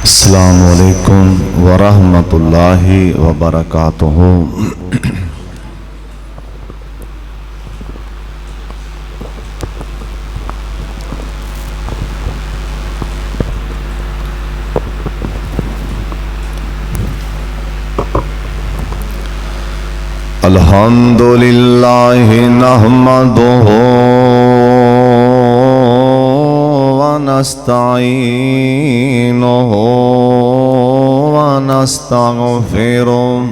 अस्सलामु अलैकुम वरहमतुल्लाहि वबरकातुहू। अल्हम्दुलिल्लाहि नहमदुहू व नस्तईनुहु व नस्तगफिरुह।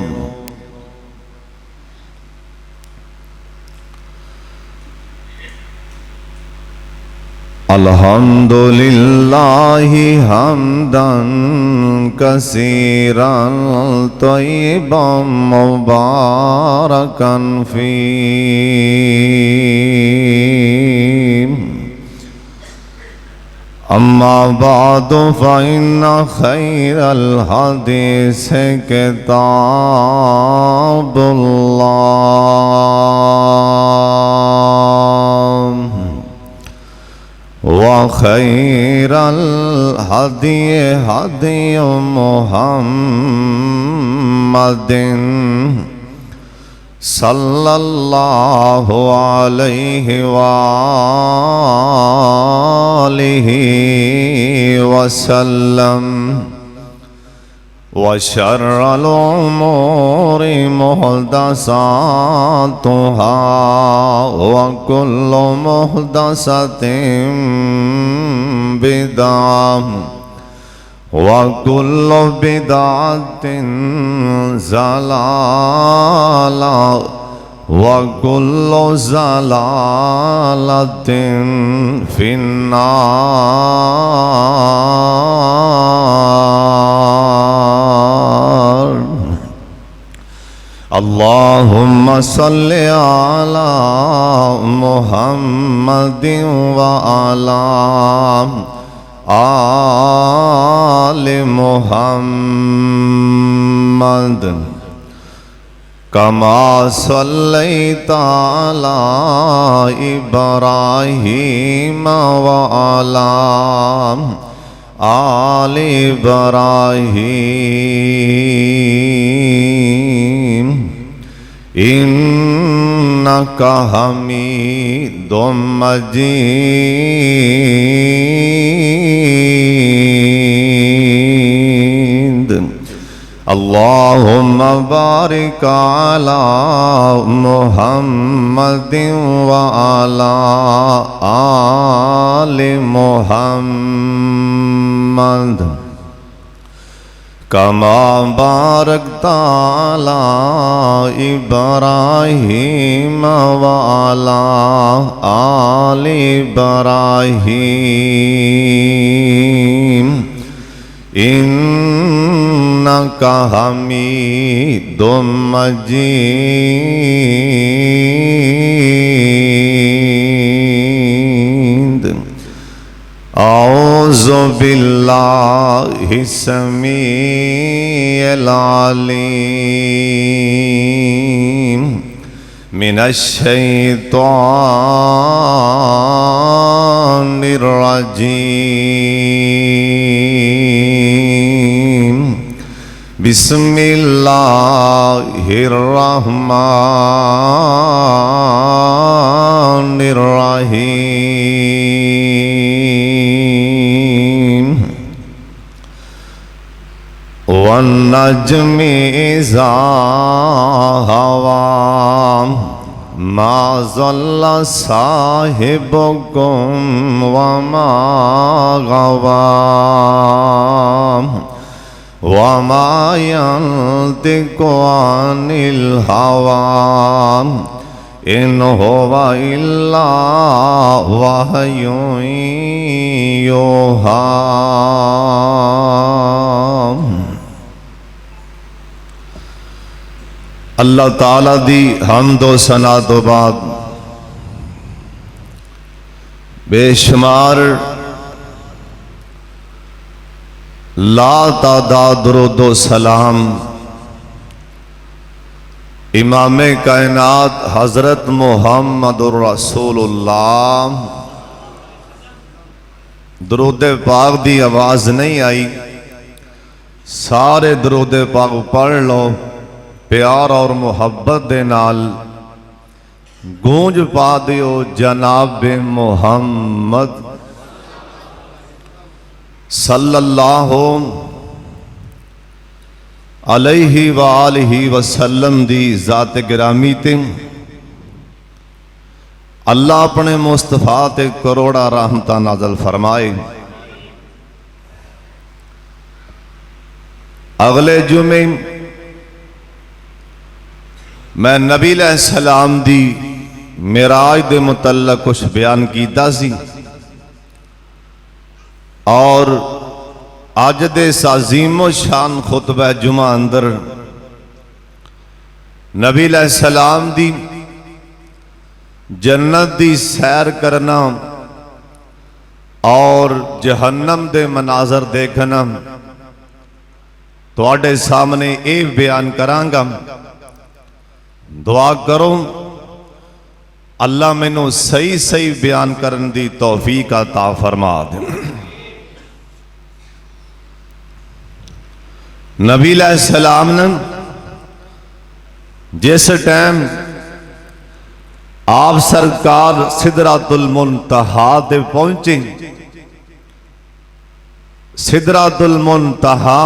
अल्हम्दुलिल्लाहि हम्दन कसीरन तय्यिबन मुबारकन फीह। अम्मा बादु फ़इन्ना खैरल हदीस किताबुल्लाह व खैरल हदी हदी मुहम्मदिन सल्लल्लाहु अलैहि वालिहि वसल्लम। व शर्रल उमूरि मुहदसातुहा व कुल्लु मुहदसतिन बिदअह व कुल्लु बिदअतिन ज़लालह व कुल्लु ज़लालतिन फिन्नार। अल्लाहुम्मा सल्लि अला मुहम्मदिन व अला आलि मुहम्मद कमा सल्लैता अला इब्राहीम व अला आलि इब्राहीम इन्नका हमीदुम मजीद। अल्लाहुम्मा बारिक अला मुहम्मदिन व अला आलि मुहम्मद कमा बारकता अला इब्राहीम व अला आलि इब्राहीम इन्नका हमीदुम मजीद। औज़ु बिल्लाहि समीइल अलीम मिनश शैतानिर रजीम। बिस्मिल्लाहिर रहमानिर रहीम। वन्नज्मि इज़ा हवा मा ज़ल्ला साहिबुकुम व मा गवा वमा यंतिकु अनिल हवा इन हुवा इल्ला वहयुन यूहा। अल्लाह ताला दी हम्द व सना तो बाद बेशुमार ला तादाद दुरूद व सलाम इमाम कायनात हज़रत मुहम्मदुर रसूलुल्लाह। दुरूद पाक दी आवाज़ नहीं आई, सारे दरूद पाक पढ़ लो प्यार और मुहब्बत दे नाल गूंज पा दियो जनाब मुहम्मद सल्लल्लाहु अलैहि वालिहि वसल्लम दी ज़ात गिरामी ते अल्लाह अपने मुस्तफा ते करोड़ा रहमतां नाज़िल फरमाए। अगले जुमे मैं नबी अलैहिस्सलाम दी मिराज दे मुतल्लक कुछ बयान कीता सी और अज दे साजीमो शान खुतबा जुमा अंदर नबी अलैहिस्सलाम दी जन्नत दी सैर करना और जहन्नम दे मनाजर देखना तुहाडे सामने ये बयान करांगा। दुआ करो अल्लाह मैनू सही सही बयान करने दी तौफीक अता फरमा दे। नबी अलैहिस्सलाम ने जिस टाइम आप सरकार सिदरातुल मुंतहा ते पहुंचे, सिदरातुल मुंतहा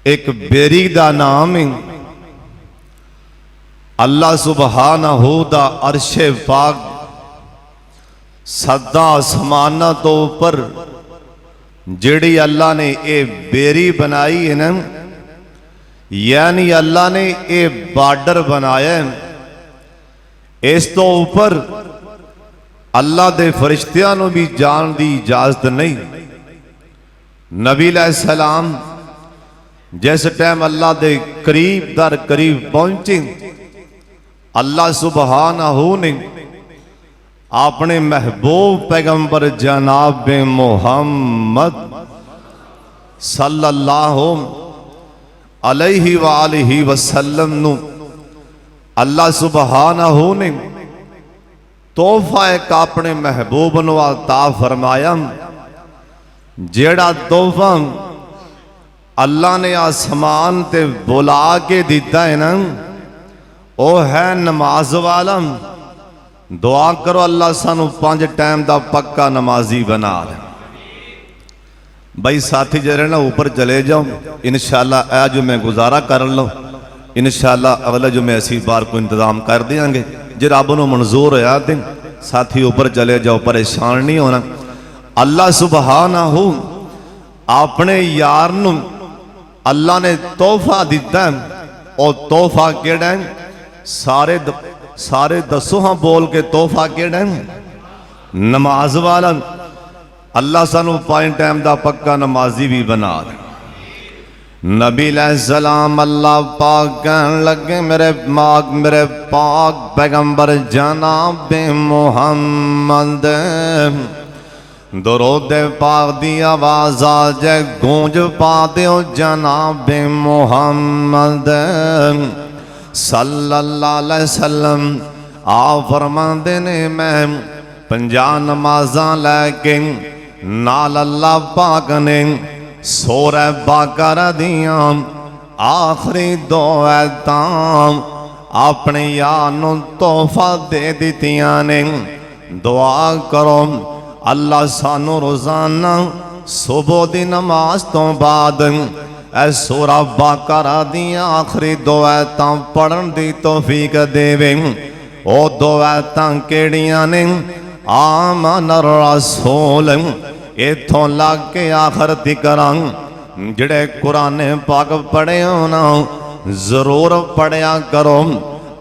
एक बेरी दा नाम है। अल्लाह सुबहानहू दा अर्शे पाक सदा आसमाना तो ऊपर जिहड़ी अल्लाह ने ये बेरी बनाई है ना, यानी अल्लाह ने ये बार्डर बनाया है। इस तो ऊपर अल्लाह दे फरिश्तियां नूं भी जान दी इजाजत नहीं। नबी अलैहिस्सलाम जिस टाइम अल्लाह दे करीब दर करीब पहुंचे, अल्लाह सुबहानहू ने अपने महबूब पैगंबर जनाब मुहम्मद सल्लल्लाहु अलैहि वालिहि वसल्लम नूं अल्लाह सुबहानहू ने तोहफा एक अपने महबूब नूं अता फरमाया। जेड़ा तोहफा अल्लाह ने आसमान ते बुला के दिता है ना, वो है नमाज वाला। दुआ करो अल्लाह सानू 5 टाइम दा पक्का नमाजी बना दे। भाई साथी जरे ना ऊपर चले जाओ, इंशाअल्लाह आज जो मैं गुजारा कर लो, इंशाअल्लाह अगले जो मैं ऐसी बार को इंतजाम कर देंगे। जे रब नूं मंजूर होया ते साथी ऊपर चले जाओ, परेशान नहीं होना। अल्लाह सुबहानहू अपने यार नूं अल्लाह ने तोहफा दिता है। और तोहफा केड़ा है? सारे दसो हाँ बोल के तोहफा केड़ा है? नमाज वाला। अल्लाह सानू 5 टाइम दा पक्का नमाजी भी बना दे। नबी अलैहिस्सलाम अल्लाह पाक कहन लगे मेरे पाक पैगंबर जनाब मुहम्मद दरूद पाक दी आवाज आज गूंज पा दियो जनाब मुहम्मद सल्लल्लाहु अलैहि वसल्लम। आ फरमांदे ने मैं 50 नमाज़ां लैके नाल अल्लाह पाक ने सूरह बकरा दियां आखिरी 2 आयतां अपने यार नूं तोहफा दे दित्तियां ने। दुआ करो अल्लाह सानू रोजाना सुबह दी नमाज तो बाद ऐ सूरह बकरा दियां आखिरी 2 आयतां पढ़न दी तौफीक देवे। ओ 2 आयतां केड़ियां ने? आमन रसूल इथों लग के आखिर तिकरां जिहड़े कुरान पाक पढ़े हो ना जरूर पढ़िया करो।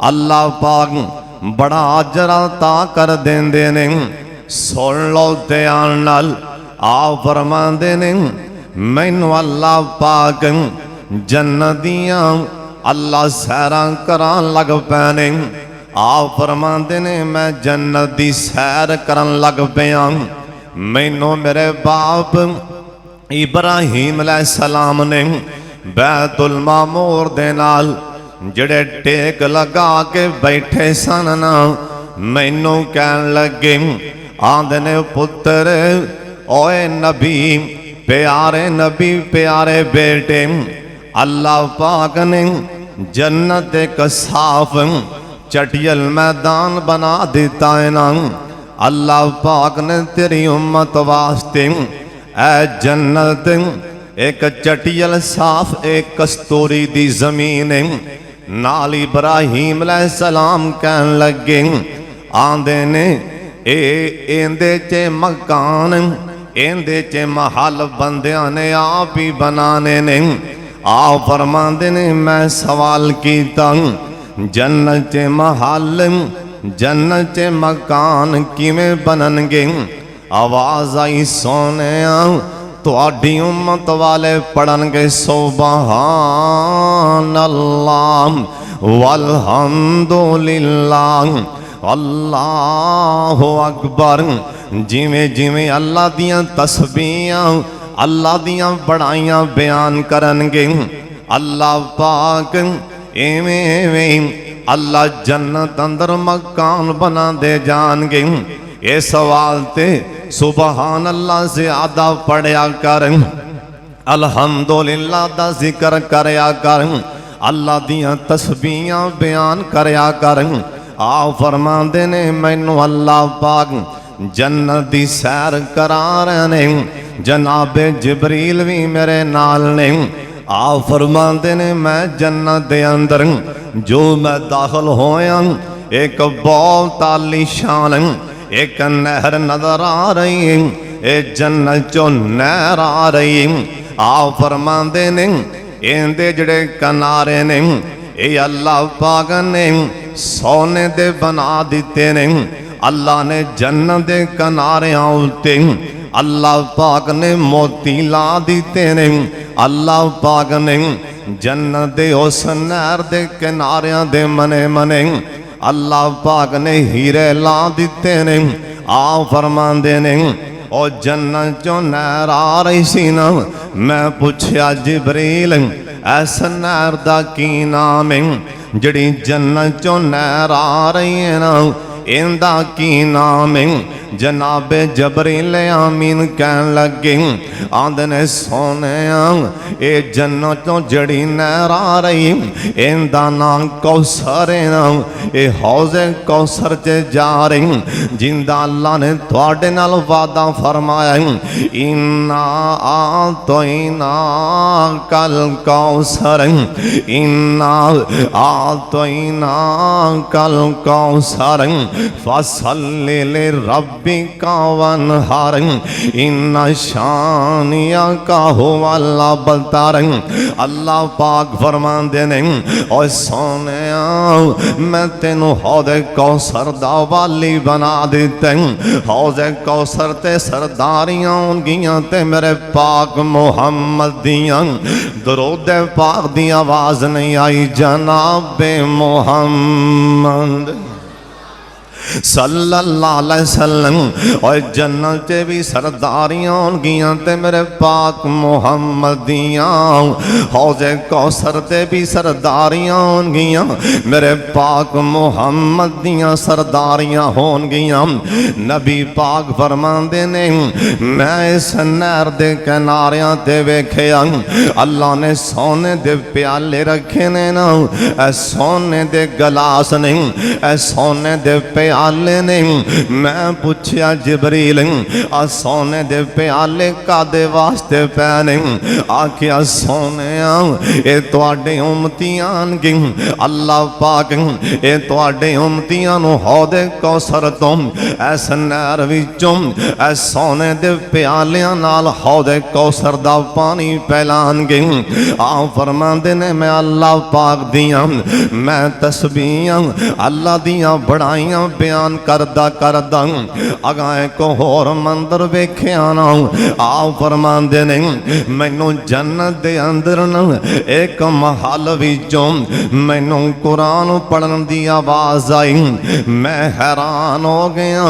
अल्लाह पाक बड़ा अजर अता कर देंदे ने। सुन लो ध्यान नाल। आ फरमांदे ने मैनू अल्लाह पाक जन्नत दियां अल्लाह सैरां करान लग पैने। आ फरमांदे ने मैं जन्नत दी सैर करन लग पिया। मैनू मेरे बाप इब्राहीम अलैहिस्सलाम ने बैतुल मामूर दे नाल जिहड़े टेक लगा के बैठे सन ना, मैनू कहन लगे आंदे ने पुत्र ओए नबी प्यारे नबी प्यारे बेटे अल्लाह पाक ने जन्नत एक साफ चटियल मैदान बना देता है ना। अल्लाह पाक ने तेरी उम्मत वास्ते ऐ जन्नत एक चटियल साफ एक कस्तूरी दी जमीन नाल इब्राहीम अलैहिस्सलाम कहन लगे आंदे ने एंदे च मकान एंदे च महल बंदियां ने आप ही बनाने ने। आ फरमांदे ने मैं सवाल कीता जन्नत च महल जन्नत च मकान किवें बननगे। आवाज आई सोने तुहाडी उम्मत वाले पढ़नगे सुबहान अल्लाह वल्हम्दुलिल्लाह अल्लाहु अकबर। जिमें जिमें अल्लाह दियां तस्बीहां अल्लाह दियां बड़ाइयां बयान करनगे अल्लाह पाक एवें एवें अल्लाह जन्नत अंदर मकान बना दे जाएंगे। ये सवाल ते सुबहान अल्लाह से आदा पढ़िया कर अल्हम्दुलिल्लाह दा जिक्र करया कर अल्लाह दियां तस्बीहां बयान करया कर। आ फरमांदे ने मैनू अल्लाह पाक जन्नत दी सैर करा रहे ने जनाबे जिबरील भी मेरे नाल ने। आ फरमांदे ने मैं जन्नत दे अंदर जो मैं दाखिल होया एक बहुत आलीशान एक नहर नजर आ रही है। ए जन्नत चो नहर आ रही है। आ फरमांदे ने इहदे जड़े किनारे ने ये अल्लाह पाक ने सोने दे बना दिते ने। अल्लाह ने जन्नत दे किनारे उत्ते अल्लाह पाक ने मोती ला दिते ने। अल्लाह पाक ने जन्नत दे उस नहर दे किनारियां दे मने मने अल्लाह पाक ने हीरे ला दिते ने। आ फरमांदे ने ओ जन्नत चो नहर आ रही सी ना। मैं पूछया जिबरील ऐस नहर दा की नाम है जड़ी जन्नत चो नहर आ रही है ना इंदा की नाम है। जनाबे जबरील आमीन कहन लगे आंदे ने सोने ए जन्नत तो जड़ी नहर आ रही इंदा नाम कौसर है ना। ए हौज़े कौसर च जा रही जिंदा अल्लाह ने तुहाडे नाल वादा फरमाया इन्ना आतैना कल कौसर इन्ना आतैना कल कौसर फसल्लि लिरब्बिका वन्हर इन्ना शानिया का हुवल अबतर। अल्लाह पाक फरमांदे ने ओ सोने मैं तेनू हौज़े कौसर दा वाली बना दिते। हौज़े कौसर ते सरदारियां होंगियां ते मेरे पाक मुहम्मद दियां दरूद पाक दी आवाज़ नहीं आई जनाबे मुहम्मद सल्लल्लाहु अलैहि वसल्लम। और जन्नत च भी सरदारियां होंगियां ते मेरे पाक मुहम्मद दियां हौज़े कौसर ते भी सरदारियां होंगियां मेरे पाक मुहम्मद दियां सरदारियां होंगियां। नबी पाक फरमांदे ने मैं इस नहर दे किनारियां ते वेखिया अल्लाह ने सोने दे प्याले रखे ने ना ऐ सोने दे गलास ने ऐ सोने दे प्याले ने। मैं पूछया जिबरील आ सोने दे प्याले कादे वास्ते पैने। आखिया सोने ए तुहाडे उम्मतियां गी अल्लाह पाक ए तुहाडे उम्मतियां नू हौज़े कौसर तो ऐस नहर विचों ऐ सोने दे प्यालियां नाल हौज़े कौसर दा पानी पिलाणगे। आ फरमांदे ने मैं अल्लाह पाक दियां मैं तस्बीहां अल्लाह दियां बड़ाइयां बयान करदा करदा अगा एक होर मंदिर वेख्या ना। आ फरमांदे ने मैनू जन्नत दे अंदर न एक महल विचों मैनू कुरान पढ़न दी आवाज़ आई। मैं हैरान हो गया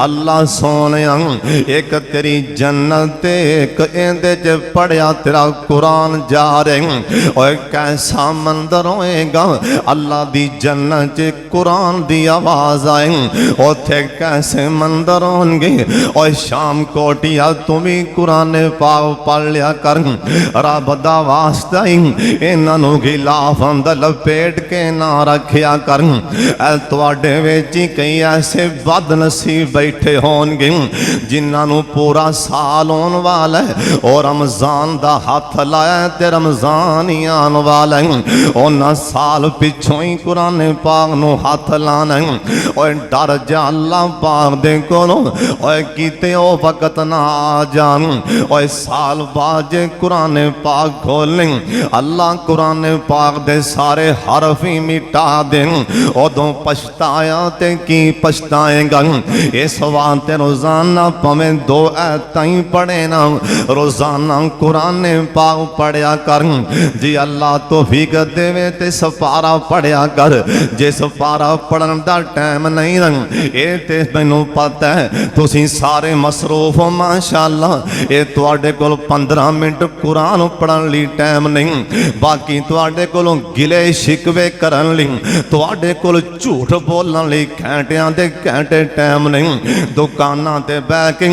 अल्लाह सोने एक तेरी जन्नत एक इंदे च पढ़िया तेरा कुरान जा रहे और कैसा मंदिर होएगा। अल्लाह दी जन्नत च कुरान दी आवाज़ आए उथे कैसे मंदिर होंगे। और शाम कोटिया तू भी कुरान पाक पढ़ लिया कर, रब दा वास्ता इन्हों गिलाफ अंदर लपेट के ना रखिया कर। तुहाडे विच ही कई ऐसे बदनसीब बैठे होणगे जिन्होंने पूरा साल आने वाला है और रमजान दा हाथ लाया ते रमजान ही आने वाला है। उन्हें साल पिछों ही कुरान पाक नू हाथ लाना और डर जा अल्लाह पाक दे कोलों और किते ओ वक्त ना आ जान। और साल बाद जे कुरान पाक खोलें अल्लाह कुरान पाक दे सारे हरफ ही मिटा दें, उदों पछताया ते की पछताएगा। इस वास्ते रोजाना पवें 2 आयतां ही पढ़े ना, रोजाना कुरान पाक पढ़िया कर। जी अल्लाह तौफीक देवे ते सपारा पढ़िया कर। जे सपारा पढ़न दा टाइम नहीं ये ते मैनू पता है तुसी सारे मसरूफ हो माशाअल्लाह। ये तुहाडे कोल 15 मिनट कुरान पढ़न लई टाइम नहीं, बाकी तुहाडे कोलों गिले शिकवे करन लई, तुहाडे कोल झूठ बोलण लई घंटियां दे घंटे टाइम नहीं, दुकानां ते बैठ के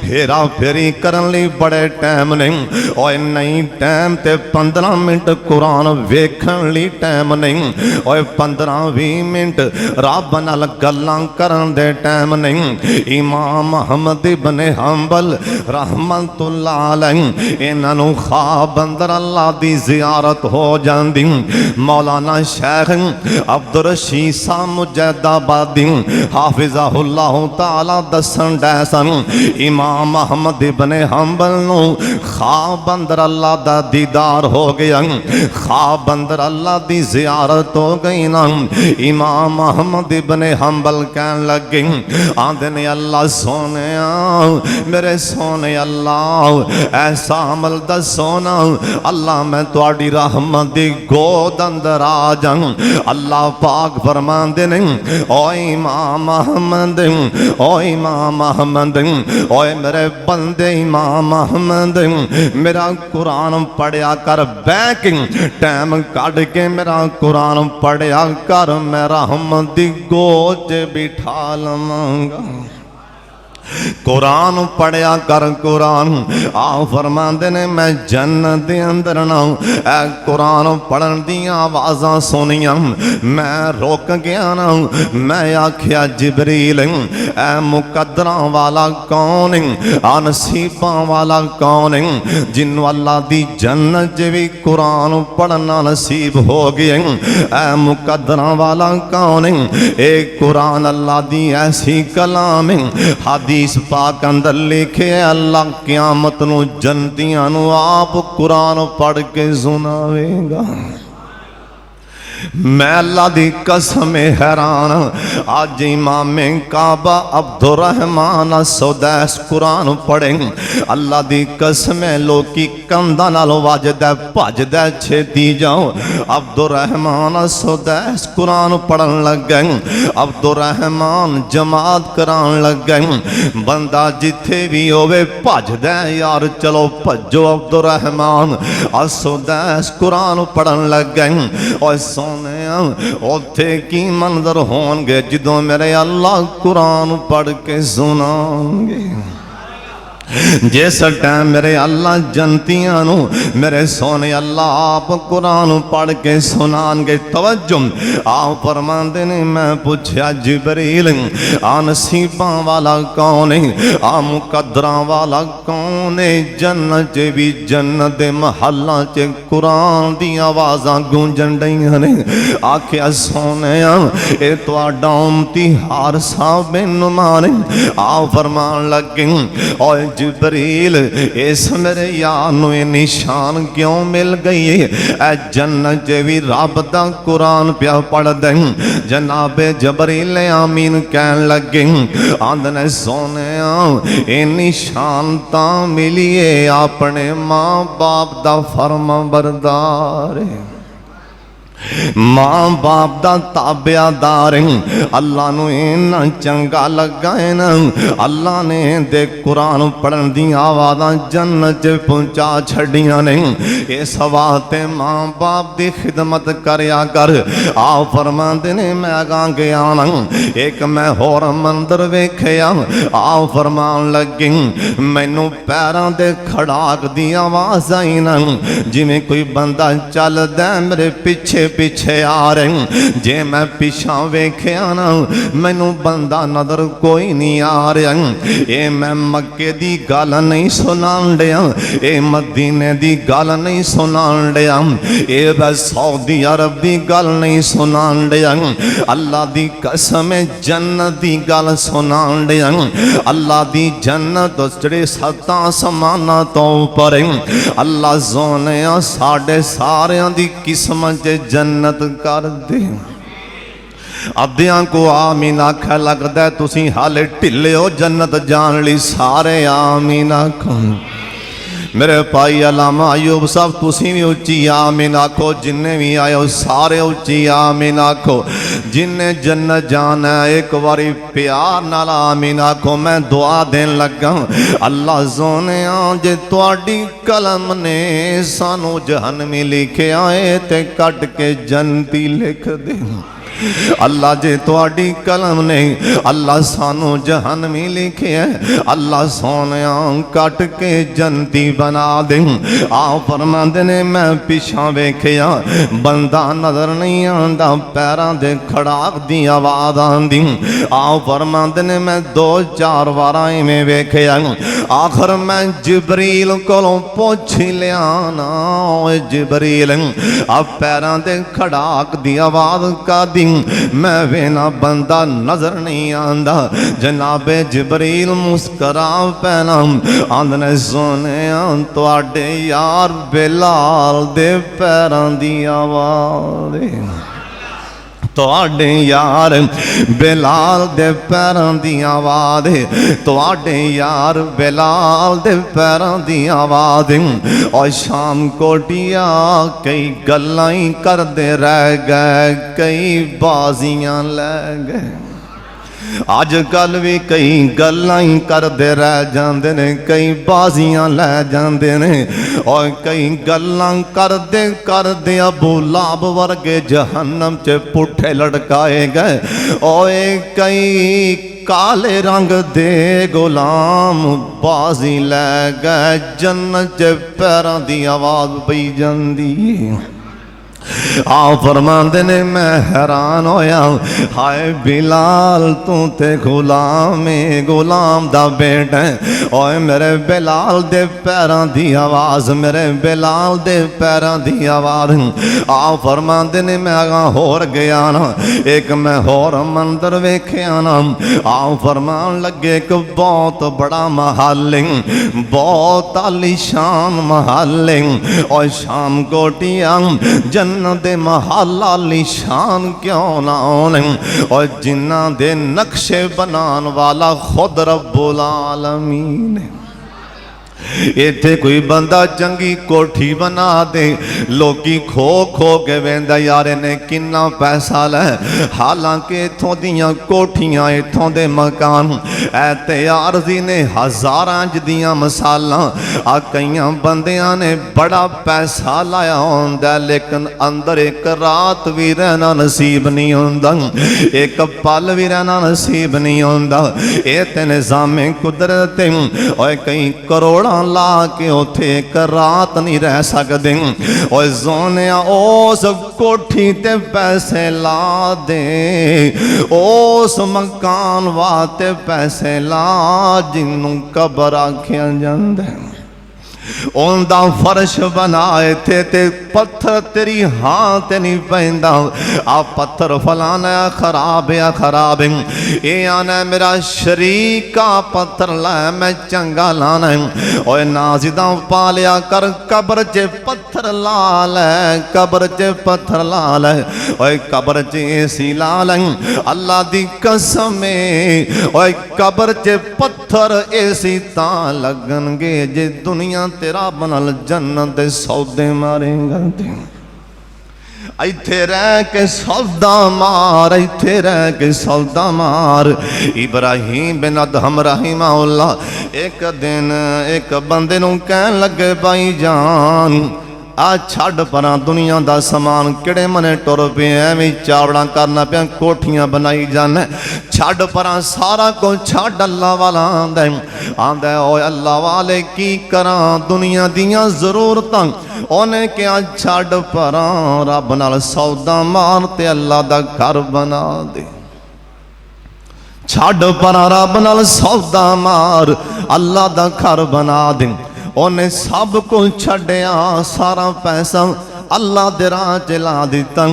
हेरा फेरी करन लई बड़े टाइम नहीं। और नहीं टाइम ते 15 मिनट कुरान वेखण लई टाइम नहीं, और 15-20 मिनट रब नाल गल्लां करन दे टाइम नहीं। इमाम अहमद इब्ने हंबल रहमतुल्लाह अलैह इन्हां ख्वाब अंदर अल्लाह दी जियारत हो जांदी। मौलाना शेख अब्दुल रशीद साहब मुजद्दाबादी हाफिज़हुल्लाह ताला दसन डै सन इमाम अहमद इब्ने हंबल नू ख्वाब अंदर अल्लाह दा दीदार हो गया, ख्वाब अंदर अल्लाह दी जियारत हो गई ना। इमाम अहमद इब्ने हंबल कहन लगे आंदे ने अल्लाह सोने मेरे सोने अल्लाह ऐसा अमल दसो ना अल्लाह मैं तुहाडी रहमत दी गोद अंदर आ जाऊं। अल्लाह पाक फरमांदे ने ओ इमाम अहमद, ओ इमाम अहमद, ओ मेरे बंदे इमाम अहमद मेरा कुरान पढ़िया कर, बैक टाइम कढ़ के मेरा कुरान पढ़िया कर, मैं रहमत दी गोद बिठा लवांगा। कुरान पढ़िया कर कुरान आ फरमांदे ने मैं जन्नत दे अंदर ना ए कुरान पढ़न दी आवाज़ां सुनियां मैं रुक गया ना। मैं आख्या जिबरील ए मुकद्दरां वाला कौन आ नसीबां वाला कौन जिन्हों अल्लाह दी जन्नत भी कुरान पढ़ना नसीब हो गए। ए मुकद्दरां वाला कौन ए कुरान अल्लाह दी ऐसी कलाम हादी हदीस पाक अंदर लिखे अल्लाह क़यामत नू जन्नतियां नू आप कुरान पढ़ के सुनावेगा। मैं अल्लाह दी कसम हैरान आज इमाम काबा अब्दुल रहमान सौदैस कुरान पढ़े अल्लाह दी कसम लोकी कंधा नाल वजदा भजदा छेती जाओ। अब्दुल रहमान सौदैस कुरान पढ़न लग गए, अब्दुल रहमान जमात करान लग गए। बंदा जिथे भी होवे भजदा यार चलो भजो। अब्दुल रहमान सौदैस कुरान पढ़न लग गए और उथे की मंजर होंगे जदों मेरे अल्लाह कुरान पढ़ के सुनांगे। जिस टाइम मेरे अल्लाह जनतियां नू मेरे सोने अल्लाह आप कुरान पढ़ के सुनानगे। तवज्जो आप फरमांदे ने मैं पूछया जिबरील आ नसीबां वाला कौन है, आ मुकद्दरां वाला कौन है। जन्नत भी जन्नत दे महल्लां च कुरान दी आवाज़ां गूंजन डईयां ने। आख्या सोने ए तुहाडा उम्मती हार साहब नुमान आ फरमान लगे और जिबरील इस मेरे यार नू निशान क्यों मिल गई है। जन्नत भी रब दा कुरान पिया पढ़ दे। जनाबे जबरील आमीन कहन लगे आंदने सोने ए निशान ता मिलिए अपने माँ बाप दा फर्मा बरदार। मां बाप दा ताबेदार अल्लाह नूं इन्ना चंगा लगा है ना, अल्लाह ने दे कुरान पढ़न दी आवाज़ां जन्नत च पहुंचा छड़ियां ने। इस वास्ते मां बाप दी खिदमत करया कर। आ फरमांदे ने मैं अगां गया ना, एक मैं होर मंदिर वेखिया। आ फरमान लगे मैनू पैरां दे खड़ाक दी आवाज़ आई ना, जिवें कोई बंदा चलदा मेरे पिछे पिछे आ रहे। जे मैं पिछा वेख्या ना, मैनू बंदा नजर कोई नहीं आ रहा। ये मैं मक्के दी गल नहीं सुनान दिया, ये मदीने दी गल नहीं सुनान दिया, ये मैं सऊदी अरब दी गल नहीं सुनान दिया। अल्लाह दी कसम जन्नत दी गल सुनान दिया। अल्लाह दी जन्नत जेड़े सत्तां समाना तो उपर अल्लाह सोने साडे सारियां दी किस्मत जन्नत कर दे। अद्धियां को आमीन आखा लगदा तुसी हाले ढिले हो जन्नत जान ली, सारे आमीन आखो। मेरे भाई अलामा अयूब साहब तुसी भी उच्ची आमीन आखो, जिन्ने भी आए हो सारे उच्ची आमीन आखो। जिन्ने जन्नत जाना है एक बारी प्यार नाल आमीन आखो। मैं दुआ देन लगा अल्लाह सोने जे तुहाडी कलम ने सानू जहन्नमी लिखिया है ते कट के जन्नती लिख दे। अल्लाह जे तुहाडी कलम ने अल्लाह सानू जहन्नमी लिखे है, अल्लाह सोने कट के जन्नती बना दे। आ फरमांदे ने मैं पिछा वेखिया बंदा नजर नहीं आंदा, पैरां दे खड़ाक दी आवाज़ आंदी। आ फरमांदे ने मैं दो चार बार इवें वेखिया, आखिर मैं जिबरील कोलों पुछ लिया ना, जिबरील अब पैरां दे खड़ाक दी आवाज़ का दी मैं वेना बंदा नजर नहीं आंदा। जनाबे जिबरील मुस्करा पैना आंदने सोने तुहाडे यार बिलाल दे पैरां दी आवाज़, तुहाडे यार बिलाल दे पैरां दी आवाज़, तुहाडे यार बिलाल दे पैरां दी आवाज़। और शाम कोटिया कई गल्लां ही करदे रह गए, कई बाजियां लै गए। अज कल भी कई गल्लां ही करदे रह जांदे ने, कई बाजियां लै जांदे ने। और कई गल्लां करदे करदे अबू लाब वर्गे जहन्नम च पुठे लटकाए गए। और कई काले रंग दे गुलाम बाजी लै गए, जन्नत च पैरां दी आवाज़ पई जांदी। आ फरमांदे ने मैं हैरान होया, हाय बिलाल तू ते गुलाम गुलाम दा बेटा है। ओए मेरे बिलाल दे पैरां दी आवाज़, मेरे बिलाल दे पैरां दी आवाज़। आ फरमांदे ने मैं अगां होर गया ना, एक मैं होर मंदिर वेखिया ना। आ फरमान लगे एक बहुत बड़ा महल, बहुत आलीशान महल। और शाम कोटिया जन्नत दे महल आलीशान क्यों ना होने, और जिन्ना दे नक्शे बनान वाला खुद रब्बुल आलमीन है। इत्थे कोई बंदा चंगी कोठी बना दे, लोकी खो खो के वेंदा यार इन्हें किन्ना पैसा लै। हालांकि इत्थों दियां कोठियां इत्थों दे मकान ऐते आरजी ने हज़ारां दियां मिसालां। आ कईयां बंदियां ने बड़ा पैसा लाया होंदा, लेकिन अंदर एक रात भी रहना नसीब नहीं होंदा, एक पल भी रहना नसीब नहीं होंदा। ये ते निज़ामे कुदरत और कई करोड़ा ला के उथे एक रात नहीं रह सकते। और सोने उस कोठी ते पैसे ला दे, उस मकान वास्ते पैसे ला जिन्नू कबर आख्या जांदा है। उनका फर्श बनाए थे ते पत्थर तेरी हाँ ते नहीं पैंदा। आ पत्थर फलाना खराब है खराब है, ये आना मेरा शरीका पत्थर ला मैं चंगा लाना है। और नाजिदा पा लिया कर कब्र च पत्थर ला ले, कब्र च पत्थर ला ले। और कब्र च ऐसी ला ले अल्लाह दी कसम है। और कब्र च पत्थर ऐसी ता लगनगे जे दुनिया तेरा बनल जन्नत दे सौदे मारेगा। इत्थे रह के सौदा मार, इत्थे रह के सौदा मार। इब्राहिम बिन अदहम रहीमहुल्लाह एक दिन एक बंदे नूं कहन लगे, भाई जान आ छड़ परां दुनिया दा समान किड़े मने टुर पे एवें चावड़ा करना पिया, कोठियां बनाई जाना, छड़ परां सारा कुछ छड़ अल्लाह वाला आंदा आंदा। ओए अल्लाह वाले की करा दुनिया दियां जरूरतां। उन्हें क्या छड़ परां रब नाल सौदा मार ते अल्लाह दा घर बना दे। छड़ परां रब नाल सौदा मार अल्लाह दा घर बना दे। उन्हें सब कुछ छड़िया, सारा पैसा अल्लाह दे राह च ला दिता।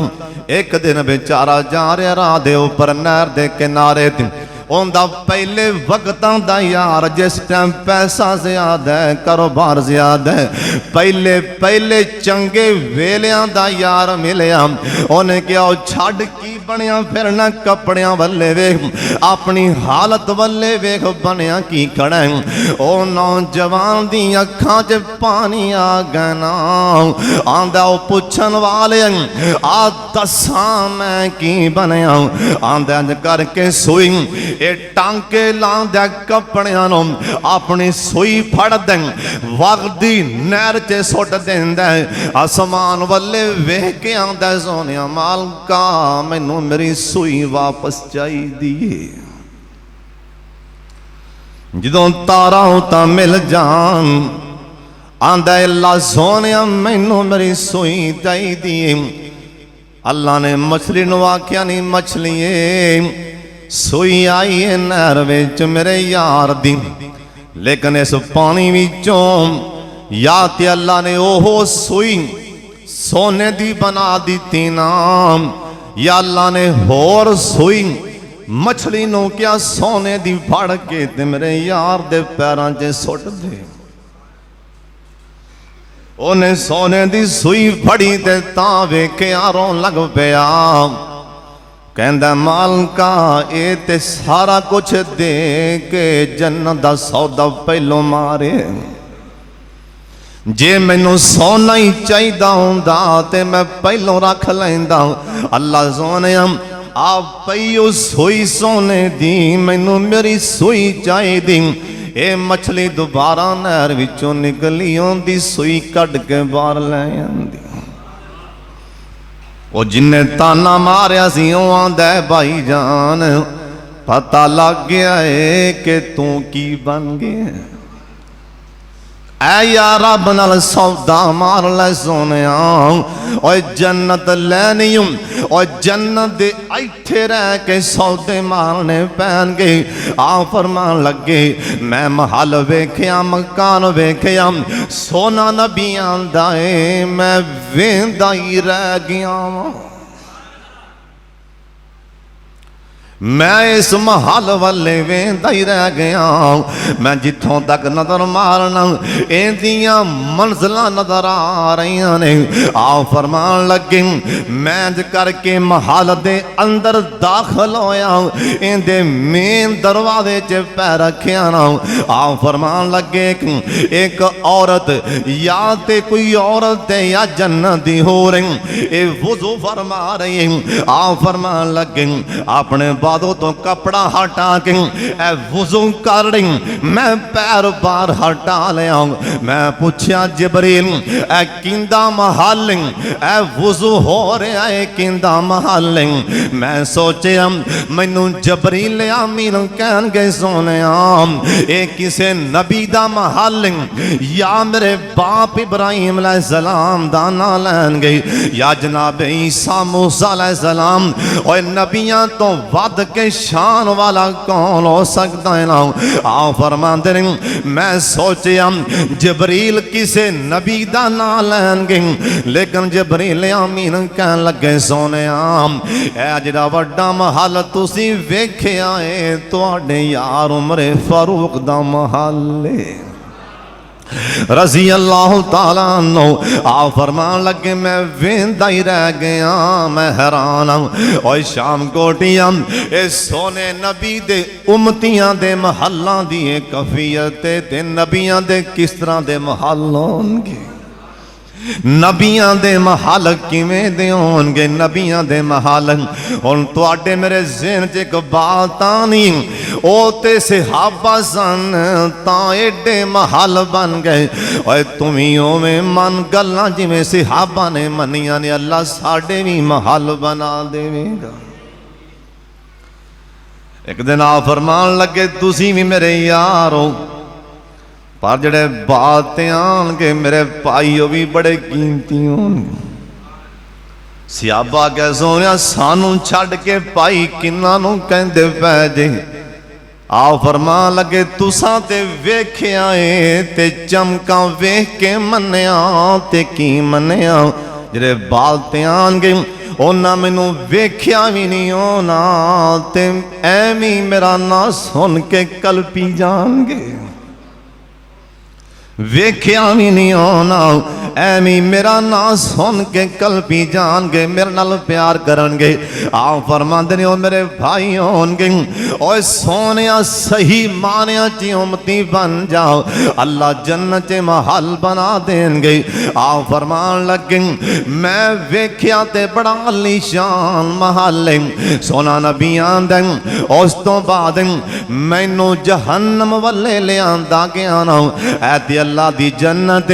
एक दिन बेचारा जा रहा राह दे उपर नहर दे किनारे ते उनका पहले वक्तां दा यार, जिस टाइम पैसा ज्यादा है कारोबार ज्यादा है, पहले पहले चंगे वेलियां दा यार मिलिया। उन्हें क्या छड़ की बनया फिरना, कपड़ियां वल्ले वेख, अपनी हालत वल्ले वेख, बनया की खड़ा है। ओ नौजवान दी अखां च पानी आ गया ना, आंदा ओ पुछन वाले आ दसा मैं की बनया। आंदा करके सुई ए टांके लांदा कपड़ियां नूं अपनी सुई फड़ दे, वगदी नहर च सुट देंदा। आसमान वल्ले वेख के आंदा, सोनिया मालका मैनू मेरी सुई वापस चाहिदी है। जदों तारा उतां मिल जान आंदा, अल्लाह सोनिया मैनू मेरी सुई चाहिदी है। अल्लाह ने मछली नूं आख्या, नहीं मछलिए सुई आई है नहर विच मेरे यार दी, लेकिन इस पानी विचों या ते अल्लाह ने ओहो सुई सोने दी बना दी ना, या अल्लाह ने होर सुई मछली नूं क्या सोने दी फड़ के ते मेरे यार दे पैरां 'च सुट दे। उन्हें सोने दी सुई फड़ी ते तां वेखिया रोन लग पिया, कहंदा मालका ये ते सारा कुछ दे के जन्नत दा सौदा पहलों मारे। जे मैनू सोना ही चाहिदा हुंदा ते मैं पहलों रख लैंदा। अल्लाह सोने आप पईओ सुई सोने दी, मैनू मेरी सुई चाहिदी। ए मछली दोबारा नहर विचों निकली आंदी, सुई कढ़ के बाहर लै आंदी। वो जिन्हें ताना मारिया सी ओ आंदा, भाई जान पता लग गया है कि तू की बन गया। ऐ यार रब नाल सौदा मार लै सोनिया, और जन्नत लैनी और जन्नत दे इत्थे रह के सौदे मारने पैन गए। आ फरमान लगे, मैं महल वेख्या मकान वेख्या, सोना नबियां दा ऐ मैं वेंदा ही रह गया। मैं इस महल वाले वेंदा ही रह गया। मैं जिथों तक नजर मारना इंदियां मंजिलां नजर आ रही ने। आ फरमान लगे, मैं करके महल दे अंदर दाखिल होया, इंदे मेन दरवाजे च पैर रखिया ना। आ फरमान लगे, एक औरत या ते कोई औरत है या जन्नत दी हो रही, ए वुजू फरमा रही। आ फरमान लगे, अपने बादों तो कपड़ा हटा के ए वुजू कर रही। मैं पैर बार हटा लिया। मैं पूछया जिबरील ए किंदा महल, ए वुजू हो रहा है किंदा महल। मैं सोचा मैनू जिबरील आमीन कहन गए, सोने ए किसे नबी दा महल या मेरे बाप इब्राहिम अलैहिस्सलाम दा ना लैन गई, या जनाब ईसा मूसा अलैहिस्सलाम। और नबियां तो वध के शान वाला कौन हो सकता है ना। आ फरमाते ने, मैं सोचा जिबरील किसे नबी दा ना लैन गए, लेकिन जिबरील आमीन कहन लगे, सोने ए जिहड़ा वड्डा महल तुसी वेख्या है तुहाडे यार उमर फारूक दा महल है रजी अल्लाह ताला अन्हु। आ फरमान लगे, मैं वेंदा ही रह गया, मैं हैरान हूं। और शाम कोटियां इस सोने नबी दे उम्मतियां दे महल्लां दी कफियत ते नबियां दे किस तरह दे महल होंगे। नबियां दे महल किवें दे होणगे, नबियां दे महल हुण तुहाडे मेरे ज़हन च एक बात आनी, ओ ते सहाबा सन तां एडे महल बन गए। ओए तुम ही उवें मन गल्लां जिवें सहाबा ने मनियां ने, अल्लाह साडे भी महल बना देवेगा। एक दिन आ फरमान लगे तुसी भी मेरे यार हो, पर जड़े बात आनगे मेरे भाई वो भी बड़े कीमती होंगे। सियाबा कह सोनिया सानू छड़ के भाई किन्ना नू कहंदे पै जे। आ फरमान लगे तुसां ते वेख्या ए ते चमका वेख के मन्निया ते की मन्निया, जड़े बात आनगे उन्हां मैनू वेख्या भी नहीं होना ते ऐवें मेरा ना सुन के कलपी जाणगे। वेख्या भी नहीं होना ऐवें मेरा ना सुन के कलपी जाणगे, मेरे नाल प्यार करनगे। आ फरमांदे ने ओ मेरे भाई होणगे, ओए सोनिया सही मानिया च उम्मती बन जाओ, अल्लाह जन्नत च महल बना देंगे। आ फरमान लगे मैं वेख्या ते बड़ा आलीशान महल सोना नबियां दा, उस तो बाद मैनू जहन्नम वल्ले लियांदा गया ना, ऐ अल्लाह दी जन्नत।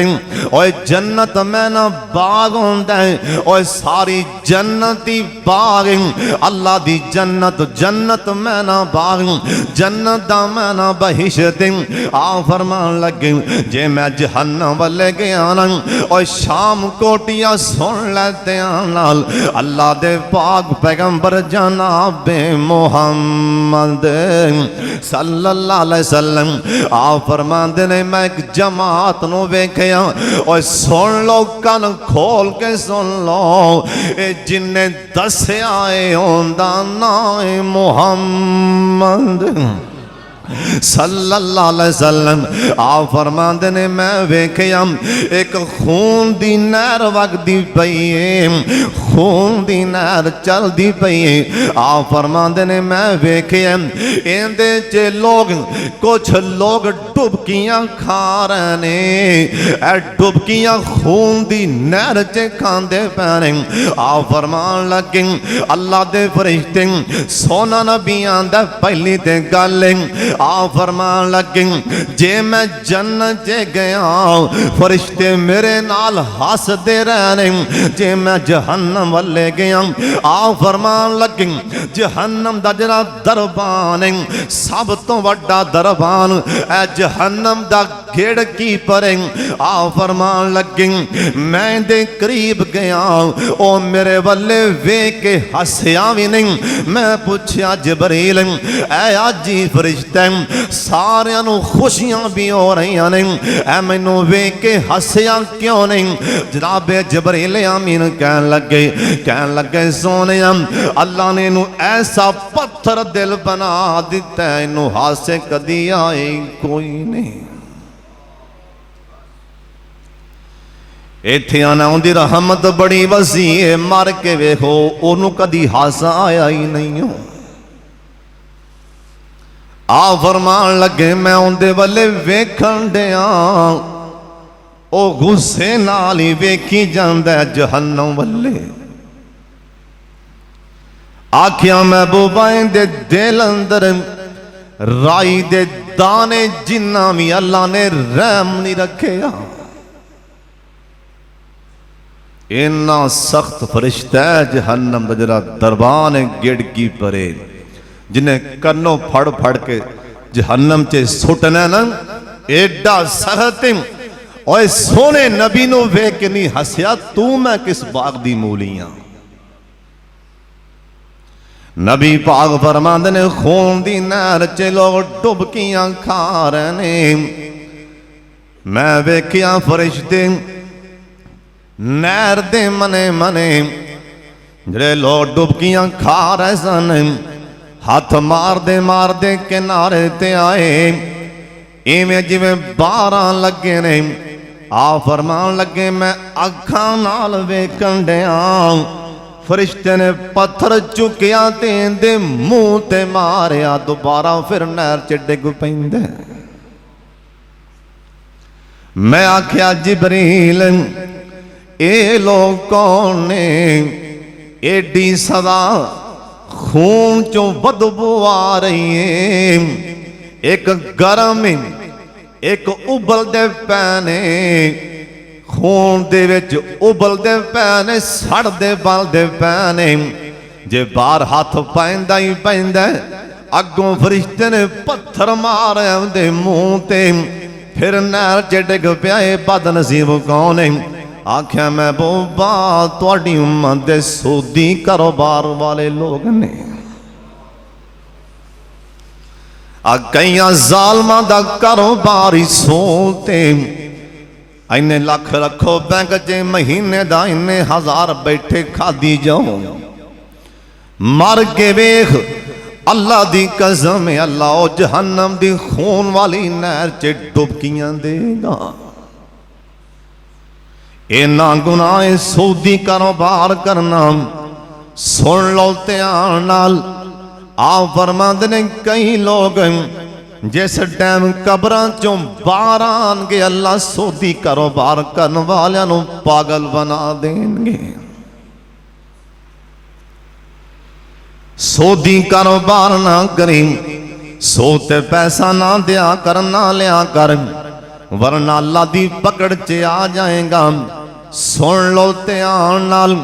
ओए जन्नत मैं ना बाग होंदा है, ओए सारी जन्नती बाग अल्लाह दी जन्नत, जन्नत मैं ना बाग, जन्नत दा मैं ना बहिशत। आ फरमान लगे जे मैं जहन्नम वाले गया ना, ओए शाम कोटिया सुन लेते नाल अल्लाह दे पाक पैगंबर जनाबे मुहम्मद सल्लल्लाहु अलैहि वसल्लम। आ फरमांदे ने मैं एक जमात नू वेख्या, और सुन लो कन खोल के सुन लो, ए जिन्ने दस्या ए उंदा नाम है मुहम्मद सल्लल्लाहु अलैहि वसल्लम। आ फरमांदे ने मैं वेख्या एक खून दी नहर वगदी पई है, खून दी नहर चलदी पई है। आ फरमांदे ने मैं वेख्या इंदे च लोग कुछ लोग डुबकियां खा रहे ने, ए डुबकियां खून दी नहर च खांदे पैने। आ फरमान लगे अल्लाह दे फरिश्ते सोना नबियां दा पहली ते गल आ फरमान लगे जे मैं जन्नत च गया फरिश्ते मेरे नाल हसदे रहने, जे मैं जहन्नम वाले गया। आ फरमान लगे जहन्नम दा जरा दरबान सब तो वड्डा दरबान ऐ जहन्नम दा गेड़ की परे। आ फरमान लगे मैं दे करीब गया, ओ मेरे वाले वेख के हसया भी नहीं। मैं पूछया जबरील ऐ आजी फरिश्ते सारियां नू खुशियां भी हो रही ने, ऐ मैनू वेख के हसया क्यों नहीं? जनाबे जबरील अमीन कहन लगे सोने अल्लाह ने इनू ऐसा पत्थर दिल बना दिता है, इनू हासे कदी आए कोई नहीं। इत्थे आना उनकी रहमत बड़ी वसी है, मर के वेखो ओनू कदी हासा आया ही नहीं हो। आ फरमान लगे मैं उनके वाले वेखन दिया, ओ गुस्से नाल ही वेखी जांदा जहन्नम वाले। आखिया महबूबा दे दिल अंदर राई दे दाने जिन्ना भी अल्लाह ने रहम नहीं रखे। इन्ना सख्त फरिश्ता जहन्नम दा जरा दरबान गिड़की परे, जिन्हें कन्नों फड़ फड़ के जहन्नम च सुटना ना, एडा सख्त। और सोने नबी नू वेख के नहीं हसया तू मैं किस बाग दी मूलियां। नबी पाक फरमांदे ने खून दी नहर च लोग डुबकियां खा रहे ने। मैं वेख्या फरिश्ते नहर दे मने मने जेड़े लोग डुबकियां खा रहे सन हाथ मार दे किनारे ते आए, इवें जिवें 12 लगे ने। आ फरमान लगे मैं अखां नाल वेखण दिया, फरिश्ते ने पत्थर चुकिया ते इहदे मुंह ते मारिया, दोबारा फिर नहर च डिग पैंदा। मैं आख्या जिबरील ये लोग कौन ने एडी सदा खून चो बदबू आ रही है। एक गरम एक उबलते पैने खून दे विच उबलते पैने सड़ते बलते पैने। जे बाहर हाथ पैंदा ही पैंदा अगों फरिश्ते ने पत्थर मारे उहदे मुंह ते फिर नहर च डिग पिया। बदनसीब कौन है? आख्या मैं बोबा तुहाडी उम्मत दे सूदी कारोबार वाले लोग ने। कई जालमां दा कारोबार ही सोते इन्ने लख रखो बैंक च महीने दा इन्ने हजार बैठे खादी जाओ। मर के वेख अल्लाह दी कसम है अल्लाह जहन्नम दी खून वाली नहर च डुबकियां देगा। इन्ना गुनाह सूदी कारोबार करना। सुन लो ध्यान नाल आप फरमांदे ने कई लोग जिस टाइम कब्रां चों बाहर आएंगे अल्लाह सूदी कारोबार करने वालियां नूं पागल बना देंगे। सूदी कारोबार ना करी सोते पैसा ना दिया कर ना लिया कर वरना अल्लाह दी पकड़ च आ जाएगा। सुन लो ध्यान नाल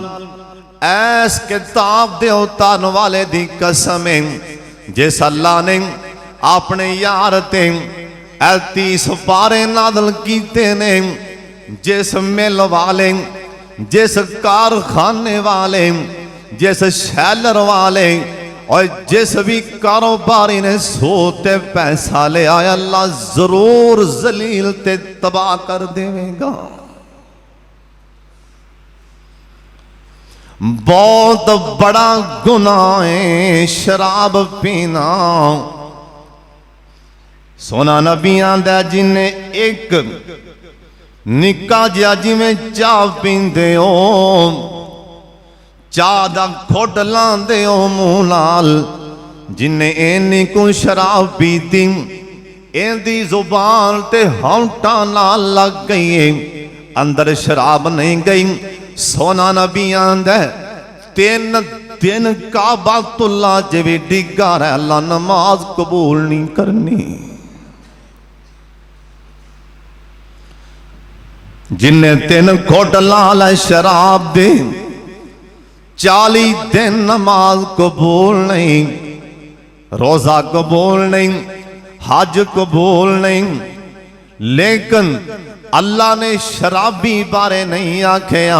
ऐस किताब दे उतारन वाले दी कसम जिस अल्लाह ने अपने यार ते 30 पारे नादल कीते ने। जिस मिल वाले जिस कारखाने वाले जिस शैलर वाले और जिस भी कारोबारी ने सोते पैसा ले आया अल्लाह जरूर जलील ते तबाह कर देगा। बहुत बड़ा गुनाह है शराब पीना। सोना नबी आंदा जिन्हें एक निक्का जिहा जिवें चाह पींदे हो चाह दा घुट लांदे हो मुंह नाल जिन्हें इन्नी को शराब पीती इहदी जुबान ते होंठा नाल लग गई है अंदर शराब नहीं गई। सोना नबी आंदा 3 दिन काबातुल्लाह च भी डिगा रहा अल्लाह नमाज कबूल नहीं करनी। जिन्हें 3 घुट लाल शराब दे 40 दिन नमाज कबूल नहीं रोजा कबूल नहीं हज कबूल नहीं। लेकिन अल्लाह ने शराबी बारे नहीं आख्या।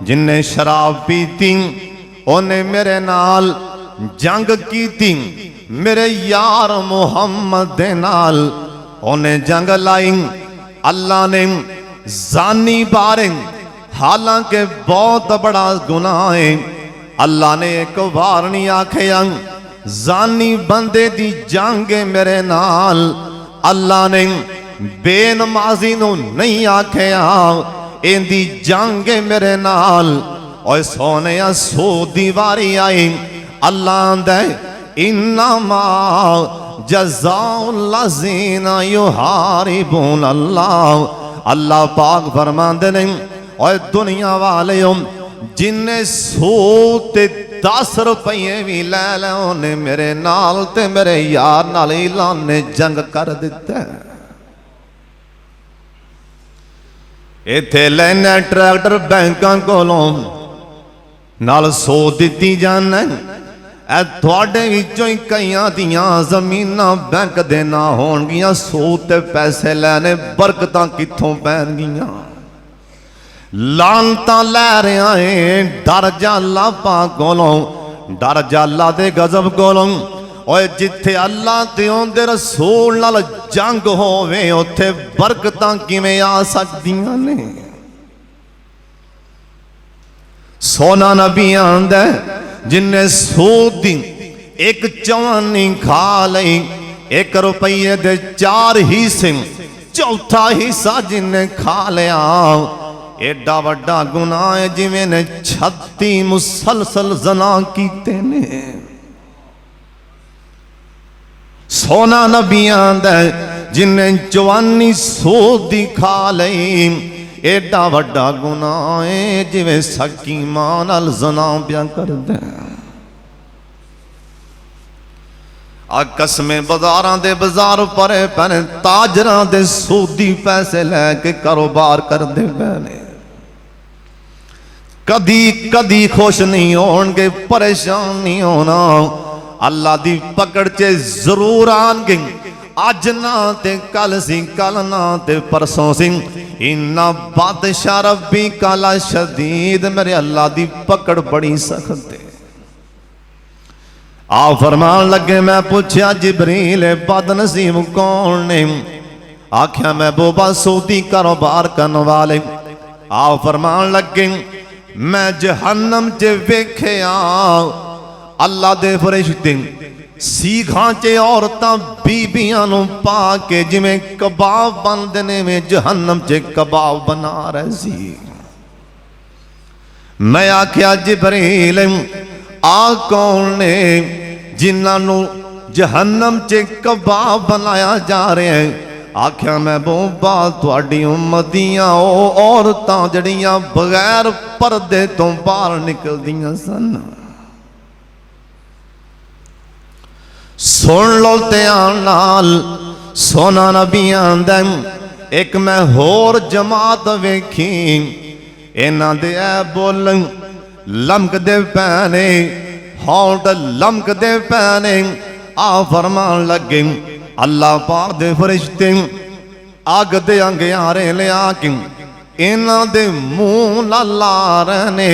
जिन्हें शराब पीती उन्हें मेरे नाल जंग कीती मेरे यार मुहम्मद दे नाल उन्हें जंग लाई। अल्लाह ने जानी बारे हालांकि बहुत बड़ा गुनाह है अल्लाह ने एक बार नहीं आख्या जानी बंदे दी जंग मेरे नाल। अल्लाह ने बेनमाजी नू नहीं आख्या इंदी जंग मेरे नाल। और सोने सो दीवारी आई अल्लाह दे इन्नमा जज़ाउल लज़ीना युहारिबून अल्लाह। अल्लाह पाक फरमांदे ने और दुनिया वाले जिन्हें सोते 10 रुपये भी ले ले उन्हें मेरे नाल ते मेरे यार नाल ऐलान ने जंग कर दिता। इत्थे लेना ट्रैक्टर बैंकों कोलों नाल सो दिती जाना थोड़े विचों ही कईयां दियां जमीनां बैंक दे ना होणगियां सो ते पैसे लैने बरकतां कित्थों पैणगियां। लानतां लै रहा है डर जा अल्लाह पाक कोलों डर जा अल्लाह दे गजब कोलों। और जिथे अल्लाह ते उहदे रसूल नाल जंग होवे उत्थे बरकतां किवें आ सकदियां ने। सोना नबी आंदा जिन्हें सूद दी एक चवानी खा लई 1 रुपये दे 4 हिस्से चौथा हिस्सा जिन्हें खा लिया एडा वड्डा गुनाह है जिवें ने 36 मुसलसल जना कीते ने। सोना नबी आंदा जिन्हें जवानी सूद दी खा लई एडा वड्डा गुनाह है जिवें सकी मां नाल ज़ना पिया करदा। आ कसमें बाजारां दे बाजार भरे पैने, ताजरां दे सूदी पैसे लैके कारोबार करदे पैने। कदी कदी खुश नहीं होणगे, परेशान नहीं होना। अल्लाह दी पकड़ च जरूर आणगे। अज ना ते कल सी, कल ना ते परसों सी। इन्ना बादशाह रब्बी काला शदीद, मेरे अल्लाह दी पकड़ बड़ी सख्त है। आ फरमान लगे, मैं पूछया जिबरील बदनसीब कौन ने? आख्या महबूबा सूदी कारोबार करने वाले। आ फरमान लगे, मैं जहन्नम च वेख्या अल्लाह दे फरिश्ते सीखां च औरतां बीबियां नूं पा के जिवें कबाब बनदे ने, में जहन्नम च कबाब बना रहे सी। मैं आख्या जिबरील आ कौन ने जिन्हां नूं जहन्नम च कबाब बनाया जा रहा है? आख्या महबूबा तुहाडी उम्मतियां ओ औरतां जड़ियां बगैर पर्दे तो बाहर निकलदियां सन। सुन लो ध्यान नाल, सोना नबी आंदा एक मैं होर जमात वेखी, इन्हां दे ऐ बोल लमकदे पैने, होंठ लमकदे पैने। आ फरमान लगे, अल्लाह पाक दे फरिश्ते अग दे अंगियारे लिया के इन्हां दे मुंह नाल ला रहे ने।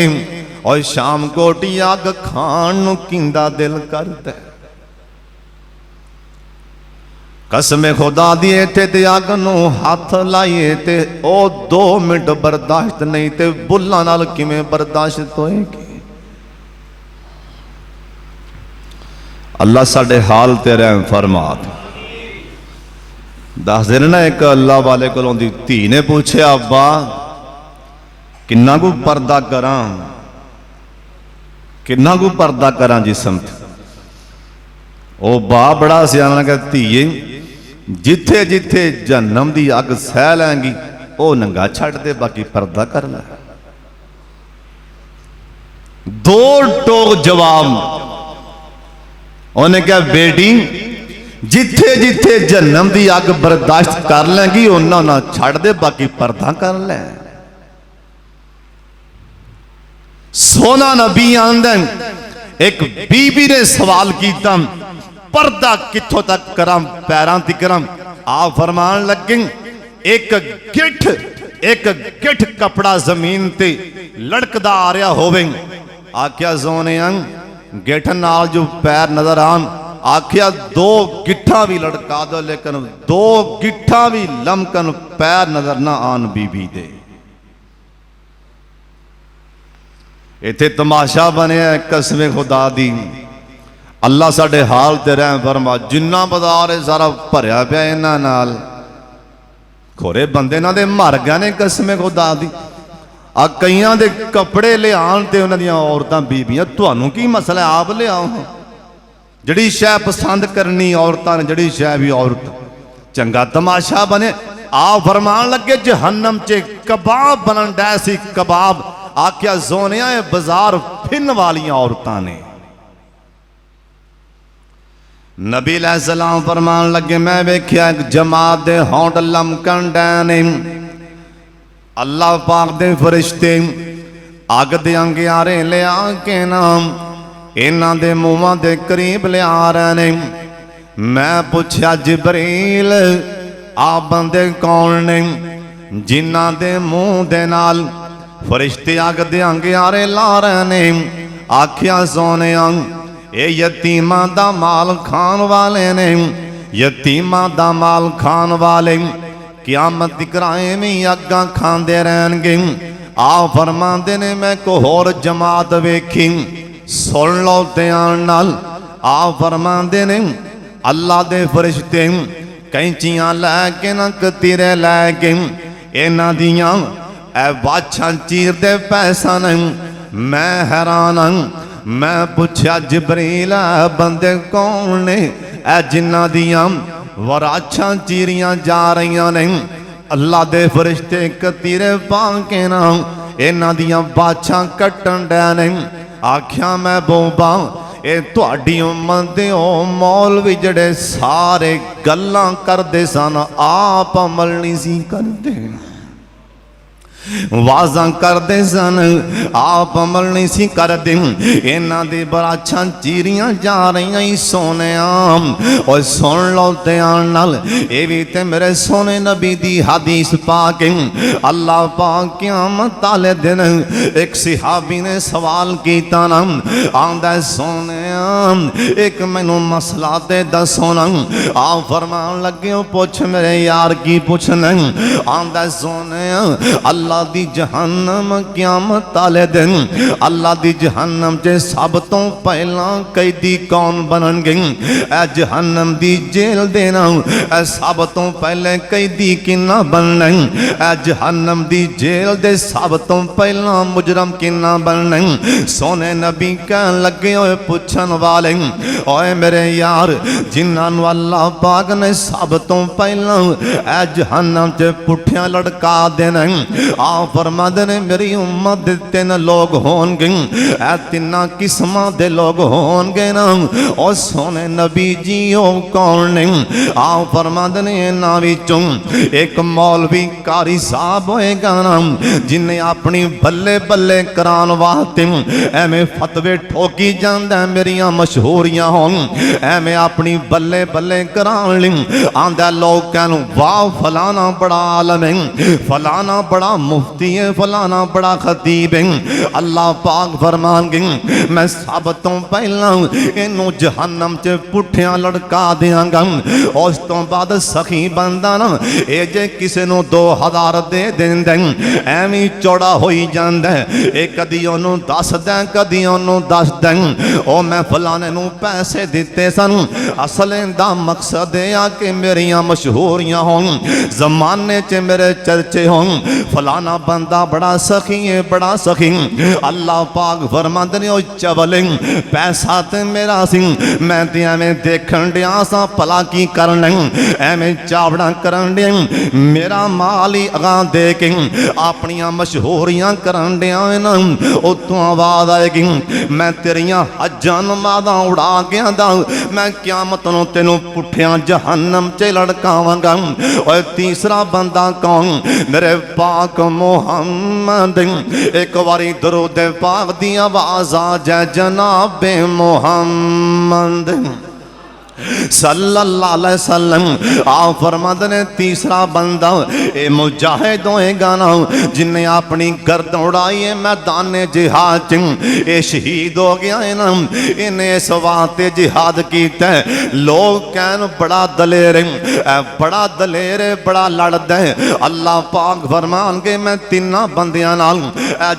और शाम कोटी अग खाण नूं किंदा दिल करदा। कसम खुदा दी इत्थे ते अग नूं हथ लाइए ते ओ 2 मिनट बर्दाश्त नहीं, ते बुल्लां नाल किवें बर्दाश्त होएगी? अल्लाह साडे हाल ते रहम फरमा। दस दिन ना एक अल्लाह वाले को धी ने पूछे, अब्बा किन्ना को पर्दा करा, किन्ना को पर्दा करा जिसम। ओ बा बड़ा सियाना कह धीए, जिथे जिथे जहन्नम दी अग सह लैंगी ओ नंगा छड़ दे, बाकी पर्दा कर लै। 2 टोक जवाब। उन्हें कहा बेटी जिथे जिथे जहन्नम दी अग बर्दाश्त कर लेंगी उन्ना ना छड़ दे, बाकी पर्दा कर ले। सोना नबी आंदा, एक बीबी ने सवाल किया पर्दा कित्थों तक करा, पैरां तिकरां? आ फरमान लगे, एक गिठ कपड़ा जमीन ते लड़कदा आ रहा होवे। आख्या सोने गिठ नाल जो पैर नजर आन, आख्या 2 गिठा भी लड़का दो, लेकिन 2 गिठा भी लमकन पैर नजर ना आन बीबी दे। इत्थे तमाशा बनया कसम खुदा दी। अल्लाह साडे हाल ते रहम फरमा। जिन्ना बाजार है सारा भरया पिया इन्हां नाल, खोरे बंदे इन्हां दे मर गए ने कसम खुदा दी। आ कईयां दे कपड़े लियान ते उन्हां दियां औरतां बीबियां, तुहानू की मसला, आप लियाओ। जड़ी शै पसंद करनी औरतां ने, जड़ी शै भी औरत। चंगा तमाशा बने। आ फरमान लगे, जहन्नम च कबाब बनन डै सी, कबाब। आख्या सोनिया बाजार फिरन वालियां औरतां ने। नबी अलैहिस्सलाम फरमान लगे, मैं वेख्या एक जमात दे होंठ लमकन डै ने। अल्लाह पाक दे फरिश्ते अग दे अंगियारे लिया के नाम इन्हां दे मुंहां दे करीब लिया रहे ने। मैं पूछया जिबरील आ बंदे कौन ने जिन्हां दे मुंह दे नाल फरिश्ते अग दे अंगियारे ला रहे ने? आख्या सोने ये यतीमां दा माल खान वाले ने, यतीमां दा माल खान वाले क़यामत तिकराए में अग्गां खांदे रहणगे। आ फरमांदे ने, मैं को होर जमात वेखी, सुन लो ध्यान नाल। आ फरमांदे ने, अल्लाह दे फरिश्ते कैंचियां लैके ना कतीरे लैके इन्हां दियां ए वाछां चीरदे पैसा नहीं। मैं हैरान हूं। मैं पूछया जिबरील बंदे कौन ने ए जिन्हां दियां वराछां चीरियां जा रही ने? अल्लाह दे फरिश्ते कतीरे पा के ना इन्हां दियां बाछां कट्टन डे ने। आख्या महबूबा ये तुहाडी उम्मत दे ओ मौलवी जड़े सारे गल्लां करदे सन आप अमल नहीं सी करदे, वाजा करते सन आप अमल नहीं सी करते। इन्हां दी बराछां चीरियां जा रही सोने और सुन लो ध्यान नाल ये भी ते मेरे सोने नबी दी हदीस पाक। अल्लाह पाक क़यामत वाले दिन एक सहाबी ने सवाल किया ना, आंदा सोने एक मैनू मसला ते दसो ना। आप फरमान लगे पुछ मेरे यार की पुछना। आंदा सोने अल्लाह दी जहन्नम क़यामत वाले दिन अल्लाह दी जहन्नम च सब तो पहला कैदी कौन बननगे? ऐ जहन्नम दी जेल देना ऐ सब तो पहले कैदी किन्ना बनना? ऐ जहन्नम दी जेल दे सब तो पहला मुजरम किन्ना बनना? सोने नबी कहन लगे ओए पुछन वाले ओए मेरे यार जिन्हां अल्लाह पाक ने सब तो पहला ऐ जहन्नम च पुठियां लटका देना। आ फरमाते ने मेरी उम्मत दे तीन लोग होंगे, ऐ तिना किस्मां दे लोग होंगे ना। और सोने नबी जी ओ कौन ने? आ फरमाते ने इन्हां विचों एक मौलवी कारी साहब होएगा ना, जिन्हें अपनी बल्ले बल्ले करान वास्ते एवें फतवे ठोकी जांदा मेरियां मशहूरियां होन, एवें अपनी बल्ले बल्ले करान लई आंदा लोग कहन वाह फलाना बड़ा आलम है, फलाना बड़ा मुफ्ती है, फलाना बड़ा खतीब है। अल्लाह पाक फरमानगे मैं सब तो पहला इनू जहन्नम च पुठियां लटका देंगा। उस तो बाद सखी बनदा ना ये जे किसी नू 2000 दे देंदा एवं चौड़ा हो जाता है। ये कदी ओनू दसदा कदी ओनू दसदा ओ मैं फलाने नू पैसे दिते सन, असल दा मकसद आ कि मेरियां मशहूरियां होन, जमाने च मेरे चर्चे होन, फलाना बंदा बड़ा सखी है बड़ा सखी। अल्लाह पाक फरमांदे ने ओ चवल पैसा ते मेरा सी, मैं ते एवें देखन दिया सा भला की करन एवें चावड़ा करन दिया, मेरा माल ही अगा दे के अपनियां मशहूरियां करन दिया ना। उतों आवाज आएगी मैं तेरियां हजां नमाज़ां उड़ा गया दा, मैं क़यामत नूं तेनू पुठियां जहन्नम च लटकावांगा। और तीसरा बंदा कौन? मेरे पाक मोहम्मद। एक बारी दरूद पाक दी आवाज आ जाए जनाबे मोहम्मद सल्लल्लाहु अलैहि वसल्लम। आप फरमाते ने तीसरा बंदा ए मुजाहिद होएगा ना, जिन्हें अपनी गर्दन उड़ाई है मैदान जिहाद च, ये शहीद हो गया है ना, इन्हें इस वास्ते जिहाद किया है। लोग कहन बड़ा दलेर है, बड़ा दलेर है, बड़ा लड़दा है। अल्लाह पाक फरमानगे मैं तिन्ना बंदियां नाल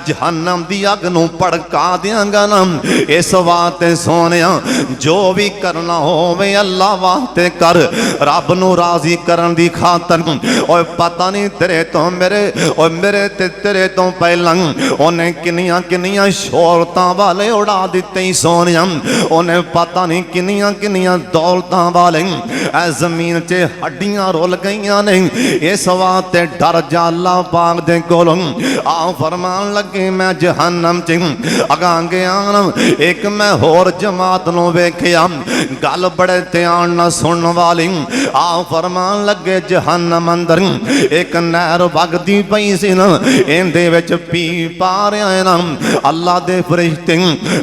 जहन्नम दी अग नूं भड़का देंगा ना। इस वास्ते सोनिया जो भी करना होवे अल्लाह वास्ते कर, रब नू राजी करन दी खातर। और पता नहीं तेरे तो मेरे ते तेरे तो पहला उन्हें किनियां किनियां शोहरतां वाले उड़ा दिते सोनिया, उन्हें पता नहीं किनियां किनियां दौलतां वाले ऐ जमीन च हड्डियां रुल गईयां ने। इस वास्ते डर जा अल्लाह पाक दे कोलों। आ फरमान लगे मैं जहन्नम च अगां गया ना, एक मैं होर जमात नूं वेखिया गल बड़े ध्यान न सुन वाली। आ फरमान लगे जहन्नम अंदर एक नहर वगदी पई सी ना, इंदे विच पी पा रहा है ना। अल्लाह दे फरिश्ते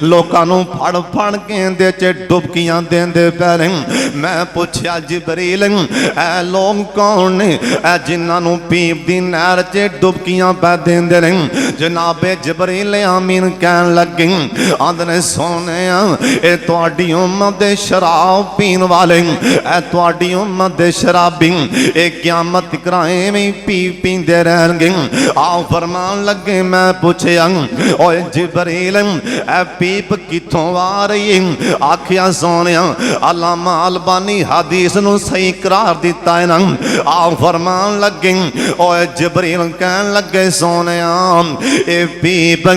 लोकां नूं फड़ फड़ के इंदे च डुबकियां देंदे पै ने। मैं पुछया जिबरील ऐ लोग कौन ने ऐ जिन्हां नूं पीप दी नहर च डुबकियां पै देंदे ने? जनाबे जिबरील आमीन कहन लगे आंदे ने सोने ए तुहाडी उम्मत दे शराब पीन वाले ऐ तुहाडी उम्मत दे शराबी ए क़यामत कराए में पी पींदे रहणगे। आओ फरमान लगे मैं पुछया ओए जिबरील ऐ पीप किथों आ रही है? आखिया सोनिया अल्लामा अलबानी हदीस नूं सही करार दिता है ना। आओ फरमान लगे ओए जिबरील कहन लगे सोनिया ए पीप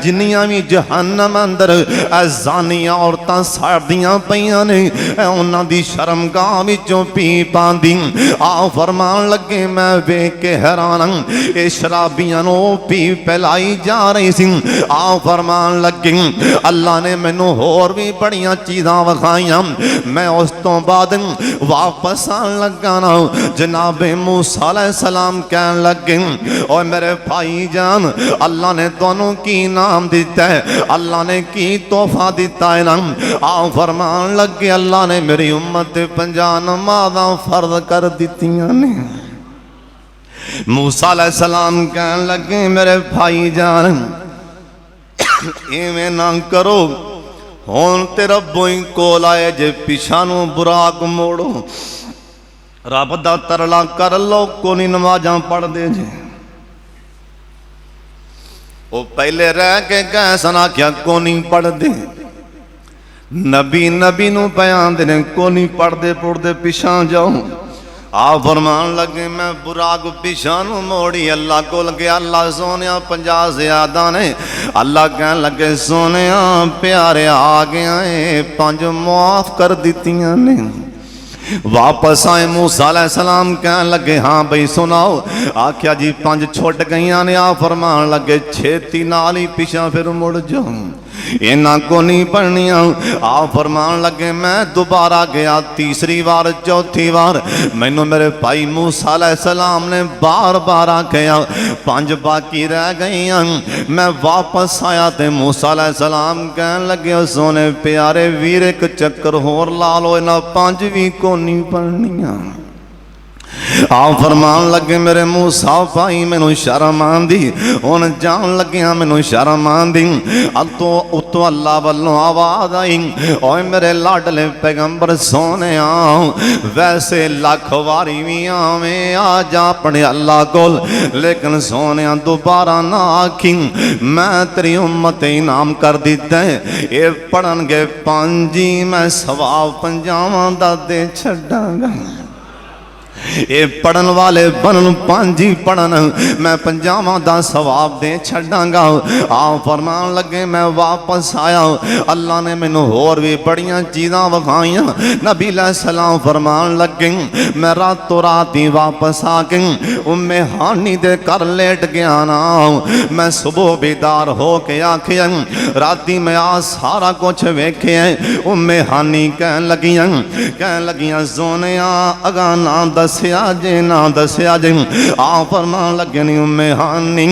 जिन्नियां भी जहन्नम अंदर जानियां औरतां सड़दियां पईयां ने उन्हां दी शर्मगाह विचों पी पांदी। आ फरमान लगे मैं वेख के हैरान ये शराबियां नूं पी पिलाई जा रही सी। आ फरमान लगे अल्लाह ने मैनू होर भी बड़ियां चीज़ां विखाइयां। मैं उस तो बाद वापस आन लगा ना जनाबे मूसा अलैहिस्सलाम कहन लगे और मेरे भाई जान अल्लाह ने तुहानू की नाम दिता है, अल्लाह ने की तोहफा दिता है ना। आ फरमान लगे अल्लाह ने मेरी उम्मत 50 नमाज़ां फर्ज कर दित्तियां ने। मूसा अलैहिस्सलाम कहन लगे मेरे भाई जान इवें ना करो, हुण ते रब्बों ही कोल आए जे पिछा नू बुराक मोड़ो, रब दा तरला कर लो को नहीं नमाज़ां पढ़ दे जे। वो पहले रह के गए सन आख्या को नहीं पढ़ दे, नबी नबी नू बयान देने को नहीं पढ़ते पुढ़ते पिछा जाओ। आ फरमान लगे मैं बुराक पिछा नू मोड़ी अल्लाह को लगे अल्लाह सोने 50 ज़्यादा ने। अल्लाह कहन लगे सोने प्यारे आ गया है 5 मुआफ कर दित्तियां ने। वापस आए मूसा अलैहिस्सलाम कहन लगे हाँ बई सुनाओ। आख्या जी 5 छुट गई ने। आ फरमान लगे छेती नाल ही पिछा फिर मुड़ जाओ, इन्हां को नहीं पढ़निया। आ फरमान लगे मैं दोबारा गया तीसरी बार चौथी बार, मैनू मेरे भाई मूसा अलैहिस्सलाम ने बार बार आख्या 5 बाकी रह गई। मैं वापस आया तो मूसा अलैहिस्सलाम कहन लगे सोने प्यारे वीर एक चक्कर होर ला लो, इन्हां 5 भी को नहीं पढ़निया। आ फरमान लगे मेरे मूसा भाई मैनू शर्म आंदी, हुण जान लग्या मैनू शर्म आंदी। अतो उतो अल्लाह वालों आवाज आई ओए मेरे लाडले पैगंबर सोने वैसे लख वारी भी आवें आ जा अपने अल्लाह कोल, लेकिन सोने दोबारा ना आखी मैं तेरी उम्मत इनाम कर दिता है। ये पढ़नगे 5 ही मैं सवाब 50 दा दे छड्डांगा। ये पढ़न वाले बनन 5 ही पढ़न मैं 50 दा सवाब दे छड़ांगा। आ फरमान लगे मैं वापस आया अल्लाह ने मैनू होर भी बड़ियां चीज़ां विखाइयां। नबी अलैहिस्सलाम फरमान लगे मैं रातों रात ही वापस आके उम्मे हानी दे कर लेट गया ना। मैं सुबह बेदार हो के आखिया राती मैं आ सारा कुछ वेखे उम्मे हानी कहन लगियां सोने अगा ना दसिया जे ना दसिया जे। आ फरमान लगे नहीं उम्मे हानी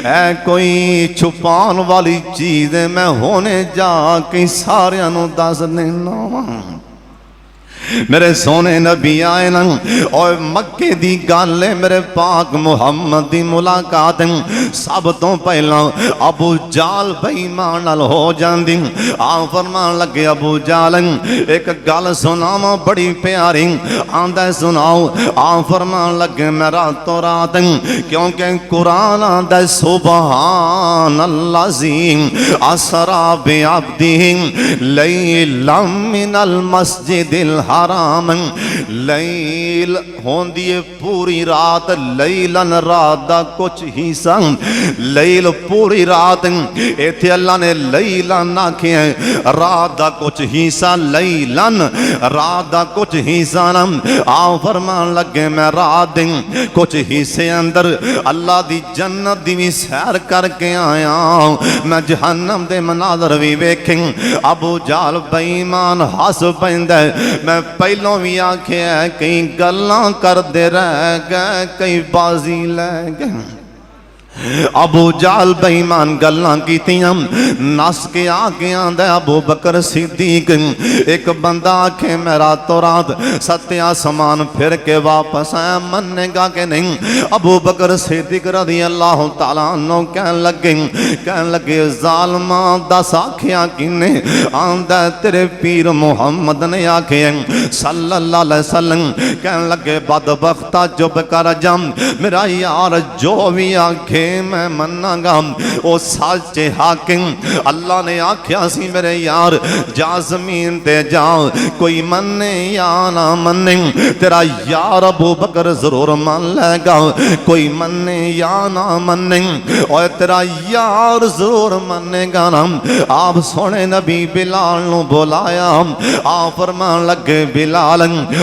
ऐ कोई छुपान वाली चीज मैं होने जाके सारियां नू दस देना। मेरे सोने नबी आए ना और मक्के दी गल है मेरे पाक मुहम्मद दी मुलाकात सब तो पहला अबू जाल बेईमान नाल हो जांदी। आ फरमान लगे अबू जाल एक गल सुनावा बड़ी प्यारी आंदा सुनाओ। आ फरमान लगे मैं रातों रात क्योंकि कुरान आंदा सुबहान अल्लाज़ी असरा बि अब्दिही लैलन मिनल मस्जिदिल हराम। लैल होंदी है पूरी रात, लैलन रात दा कुछ हिस्सा, लैल पूरी रात इत्थे अल्लाह ने लैलन आखे रात दा कुछ हिस्सा, लैलन रात दा कुछ हिस्सा ना। आ फरमान लगे मैं रात दिन कुछ हिस्से अंदर अल्लाह दी जन्नत दी भी सैर करके आया, मैं जहन्नम दे मनाजर भी वेखे। अबू जाल बेईमान हस पैंदा मैं पहलों भी आखे कई गल्लां करदे रह गए कई बाजी लै गए। अबू जाल बेईमान गल्लां कीतियां नस के आके आंदा अबू बकर सिद्दीक एक बंदा आखे मैं रातों रात सत्या समान फिर के वापस आया मनेगा कि नहीं। अबू बकर सिद्दीक रज़ी अल्लाह तआला अन्हु कहन लगे जालमा दस आखिया किने। आंदा तेरे पीर मुहम्मद ने आखे सल्लल्लाहु अलैहि वसल्लम। कहन लगे बदबख्ता चुप कर जा मेरा यार जो भी आखे मैं मन्नागा ओ सच्चे हाकिम। अल्लाह ने आख्या सी मेरे यार जा जमीन ते जा, कोई मन्ने या ना मन्ने तेरा यार अबू बकर जरूर मान लेगा, कोई मन्ने या ना मन्ने और तेरा यार जरूर मन्नेगा ना। आप सोने नबी बिलाल नू बुलाया, आप फरमान लगे बिलाल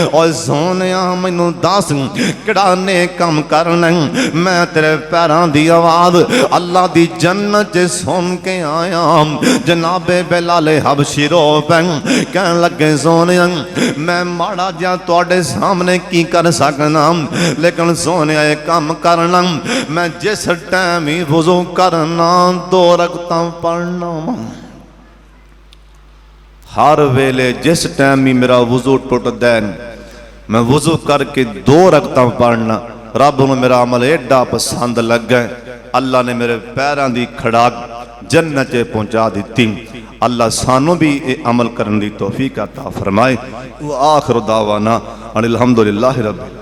और सोने मैनू दस किहड़ा नेक काम करना, मैं तेरे पैरों की आवाज अल्लाह की जन्नत च सुन के आया। जनाबे बिलाल हबशी रो पे कह लगे सोने मैं माड़ा जा तुहाडे सामने की कर सकना, लेकिन सोने काम करना मैं जिस टाइम ही वुजू करना 2 रकअतां पढ़ना, हर वेले जिस टाइम ही मेरा वुजू टुटदा है मैं वुजू करके 2 रकअतां पढ़ना। रब नूं मेरा अमल एडा पसंद लगा, अल्लाह ने मेरे पैरों की खड़ाक जन्नत च पहुँचा दी। अल्लाह सानू भी ये अमल करने की तौफीक अता फरमाए। आखिर दावाना अनिल हम्दुलिल्लाहि रब्बिल